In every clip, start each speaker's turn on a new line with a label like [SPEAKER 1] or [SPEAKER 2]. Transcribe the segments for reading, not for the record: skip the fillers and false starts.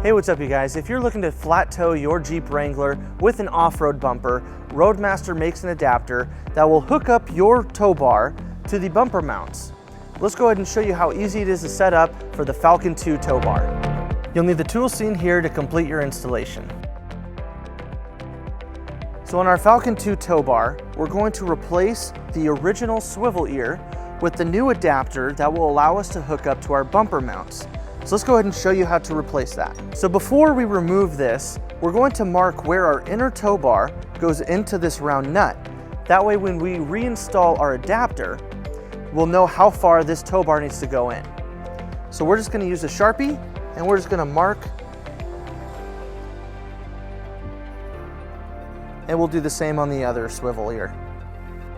[SPEAKER 1] Hey, what's up you guys? If you're looking to flat tow your Jeep Wrangler with an off-road bumper, Roadmaster makes an adapter that will hook up your tow bar to the bumper mounts. Let's go ahead and show you how easy it is to set up for the Falcon 2 tow bar. You'll need the tools seen here to complete your installation. So on our Falcon 2 tow bar, we're going to replace the original swivel ear with the new adapter that will allow us to hook up to our bumper mounts. So let's go ahead and show you how to replace that. So before we remove this, we're going to mark where our inner tow bar goes into this round nut. That way when we reinstall our adapter, we'll know how far this tow bar needs to go in. So we're just going to use a Sharpie and we're just going to mark, and we'll do the same on the other swivel ear.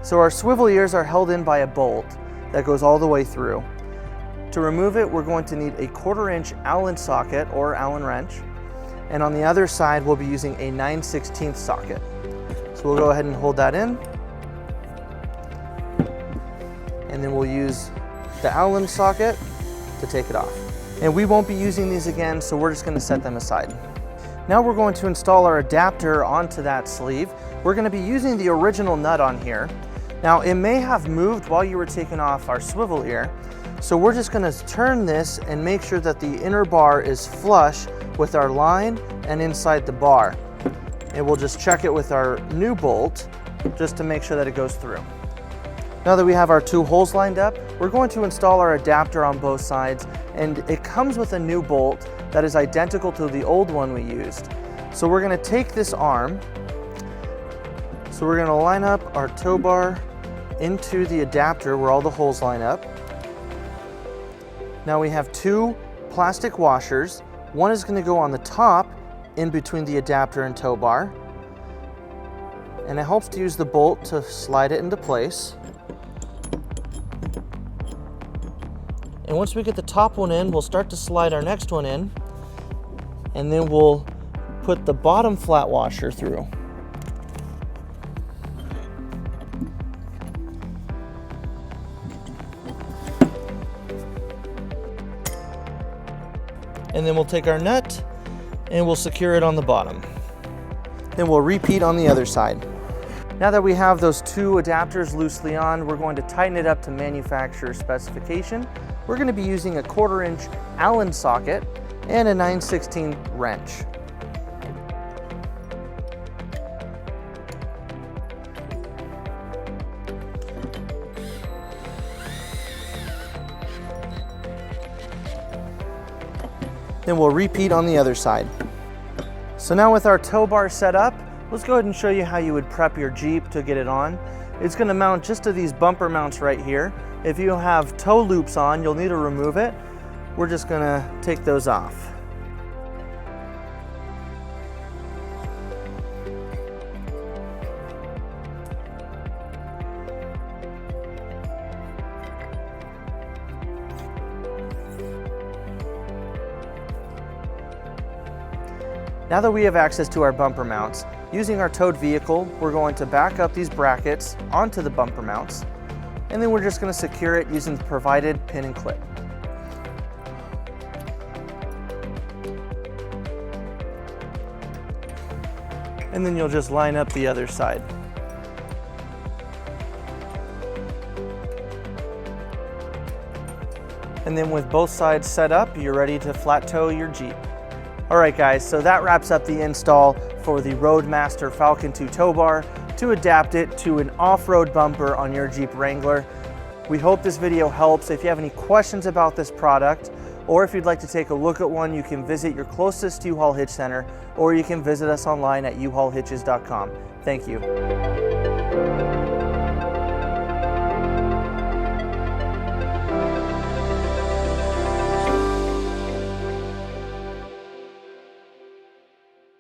[SPEAKER 1] So our swivel ears are held in by a bolt that goes all the way through. To remove it, we're going to need a 1/4-inch Allen socket or Allen wrench. And on the other side, we'll be using a 9/16 socket. So we'll go ahead and hold that in. And then we'll use the Allen socket to take it off. And we won't be using these again, so we're just going to set them aside. Now we're going to install our adapter onto that sleeve. We're going to be using the original nut on here. Now it may have moved while you were taking off our swivel ear. So we're just going to turn this and make sure that the inner bar is flush with our line and inside the bar. And we'll just check it with our new bolt just to make sure that it goes through. Now that we have our two holes lined up, we're going to install our adapter on both sides, and it comes with a new bolt that is identical to the old one we used. So we're going to take this arm, so we're going to line up our tow bar into the adapter where all the holes line up. Now we have two plastic washers. One is going to go on the top in between the adapter and tow bar. And it helps to use the bolt to slide it into place. And once we get the top one in, we'll start to slide our next one in. And then we'll put the bottom flat washer through. And then we'll take our nut and we'll secure it on the bottom. Then we'll repeat on the other side. Now that we have those two adapters loosely on, we're going to tighten it up to manufacturer specification. We're going to be using a 1/4-inch Allen socket and a 9/16 wrench. Then we'll repeat on the other side. So now with our tow bar set up, let's go ahead and show you how you would prep your Jeep to get it on. It's going to mount just to these bumper mounts right here. If you have tow loops on, you'll need to remove it. We're just going to take those off. Now that we have access to our bumper mounts, using our towed vehicle, we're going to back up these brackets onto the bumper mounts, and then we're just going to secure it using the provided pin and clip. And then you'll just line up the other side. And then with both sides set up, you're ready to flat tow your Jeep. Alright guys, so that wraps up the install for the Roadmaster Falcon 2 tow bar to adapt it to an off-road bumper on your Jeep Wrangler. We hope this video helps. If you have any questions about this product, or if you'd like to take a look at one, you can visit your closest U-Haul Hitch Center, or you can visit us online at uhaulhitches.com. Thank you.